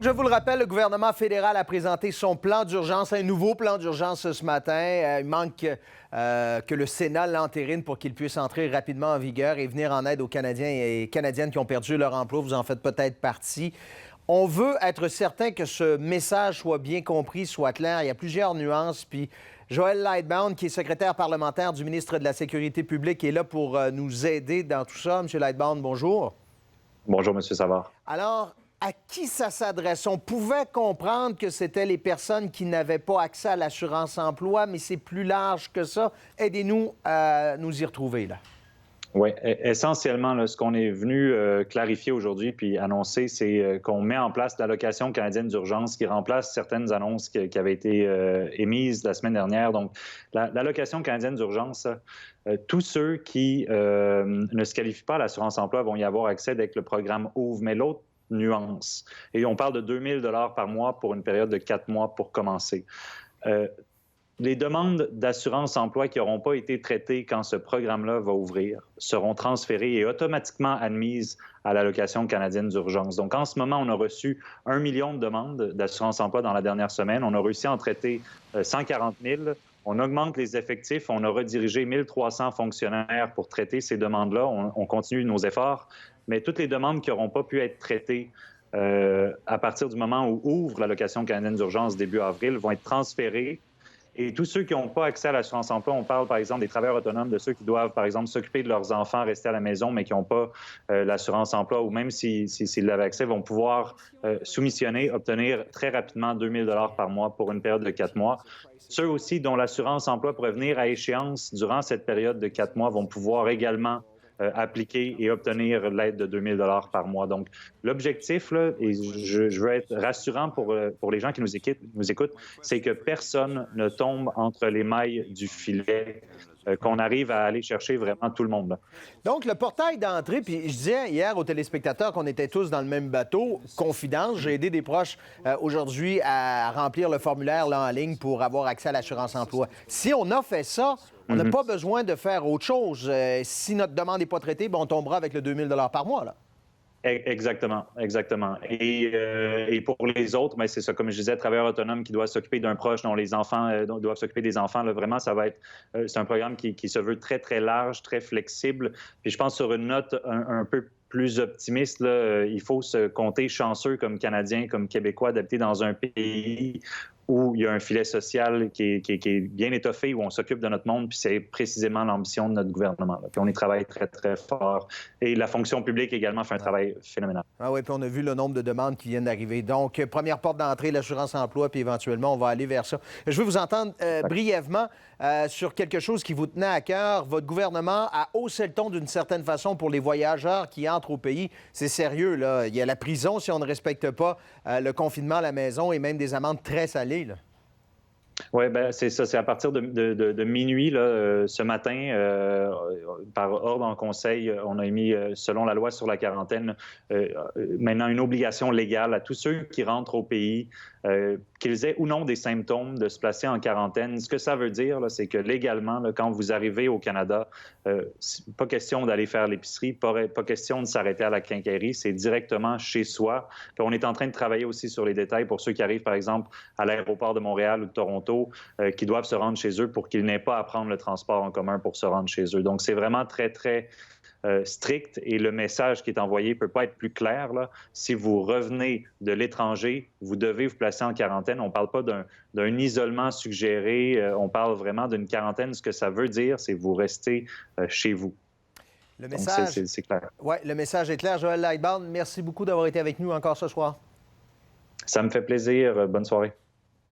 Je vous le rappelle, le gouvernement fédéral a présenté son plan d'urgence, un nouveau plan d'urgence ce matin. Il manque que le Sénat l'entérine pour qu'il puisse entrer rapidement en vigueur et venir en aide aux Canadiens et Canadiennes qui ont perdu leur emploi. Vous en faites peut-être partie. On veut être certain que ce message soit bien compris, soit clair. Il y a plusieurs nuances. Puis Joël Lightbound, qui est secrétaire parlementaire du ministre de la Sécurité publique, est là pour nous aider dans tout ça. Monsieur Lightbound, bonjour. Bonjour, M. Savard. Alors, à qui ça s'adresse? On pouvait comprendre que c'était les personnes qui n'avaient pas accès à l'assurance-emploi, mais c'est plus large que ça. Aidez-nous à nous y retrouver, là. Oui, essentiellement, là, ce qu'on est venu clarifier aujourd'hui puis annoncer, c'est qu'on met en place l'allocation canadienne d'urgence qui remplace certaines annonces qui avaient été émises la semaine dernière. Donc, l'allocation canadienne d'urgence, tous ceux qui ne se qualifient pas à l'assurance-emploi vont y avoir accès dès que le programme ouvre. Mais l'autre nuance, et on parle de 2 000 $ par mois pour une période de 4 mois pour commencer. Les demandes d'assurance-emploi qui n'auront pas été traitées quand ce programme-là va ouvrir seront transférées et automatiquement admises à l'allocation canadienne d'urgence. Donc, en ce moment, on a reçu 1 million de demandes d'assurance-emploi dans la dernière semaine. On a réussi à en traiter 140 000. On augmente les effectifs. On a redirigé 1 300 fonctionnaires pour traiter ces demandes-là. On continue nos efforts. Mais toutes les demandes qui n'auront pas pu être traitées à partir du moment où ouvre l'allocation canadienne d'urgence début avril vont être transférées. Et tous ceux qui n'ont pas accès à l'assurance-emploi, on parle par exemple des travailleurs autonomes, de ceux qui doivent par exemple s'occuper de leurs enfants, rester à la maison, mais qui n'ont pas l'assurance-emploi, ou même s'ils l'avaient accès, vont pouvoir soumissionner, obtenir très rapidement 2 000 $ par mois pour une période de 4 mois. Ceux aussi dont l'assurance-emploi pourrait venir à échéance durant cette période de 4 mois vont pouvoir également appliquer et obtenir l'aide de 2 000 $ par mois. Donc, l'objectif, là, et je veux être rassurant pour les gens qui nous écoutent, c'est que personne ne tombe entre les mailles du filet, qu'on arrive à aller chercher vraiment tout le monde, là. Donc, le portail d'entrée, puis je disais hier aux téléspectateurs qu'on était tous dans le même bateau, confidence, j'ai aidé des proches aujourd'hui à remplir le formulaire là, en ligne pour avoir accès à l'assurance-emploi. Si on a fait ça, on n'a pas besoin de faire autre chose. Si notre demande n'est pas traitée, ben, on tombera avec le 2 000 $ par mois, là. Exactement, exactement. Et pour les autres, mais c'est ça, comme je disais, travailleurs autonomes qui doivent s'occuper d'un proche dont les enfants doivent s'occuper des enfants. Là, vraiment, ça va être, c'est un programme qui se veut très, très large, très flexible. Puis je pense sur une note un peu plus optimiste, là, il faut se compter chanceux comme Canadiens, comme Québécois, d'habiter dans un pays où il y a un filet social qui est bien étoffé, où on s'occupe de notre monde, puis c'est précisément l'ambition de notre gouvernement, là. Puis on y travaille très, très fort. Et la fonction publique également fait un travail phénoménal. Ah oui, puis on a vu le nombre de demandes qui viennent d'arriver. Donc, première porte d'entrée, l'assurance-emploi, puis éventuellement, on va aller vers ça. Je veux vous entendre brièvement sur quelque chose qui vous tenait à cœur. Votre gouvernement a haussé le ton d'une certaine façon pour les voyageurs qui entrent au pays. C'est sérieux, là. Il y a la prison si on ne respecte pas le confinement à la maison et même des amendes très salées, là. Oui, bien, c'est ça. C'est à partir de minuit, là, ce matin, par ordre en conseil, on a émis, selon la loi sur la quarantaine, maintenant une obligation légale à tous ceux qui rentrent au pays, qu'ils aient ou non des symptômes, de se placer en quarantaine. Ce que ça veut dire, là, c'est que légalement, là, quand vous arrivez au Canada, c'est pas question d'aller faire l'épicerie, pas question de s'arrêter à la quincaillerie, c'est directement chez soi. Puis on est en train de travailler aussi sur les détails pour ceux qui arrivent, par exemple, à l'aéroport de Montréal ou de Toronto, qui doivent se rendre chez eux pour qu'ils n'aient pas à prendre le transport en commun pour se rendre chez eux. Donc, c'est vraiment très, très strict et le message qui est envoyé ne peut pas être plus clair, là. Si vous revenez de l'étranger, vous devez vous placer en quarantaine. On ne parle pas d'un isolement suggéré, on parle vraiment d'une quarantaine. Ce que ça veut dire, c'est vous restez chez vous. Le message, donc, c'est clair. Oui, le message est clair. Joël Lightbound, merci beaucoup d'avoir été avec nous encore ce soir. Ça me fait plaisir. Bonne soirée.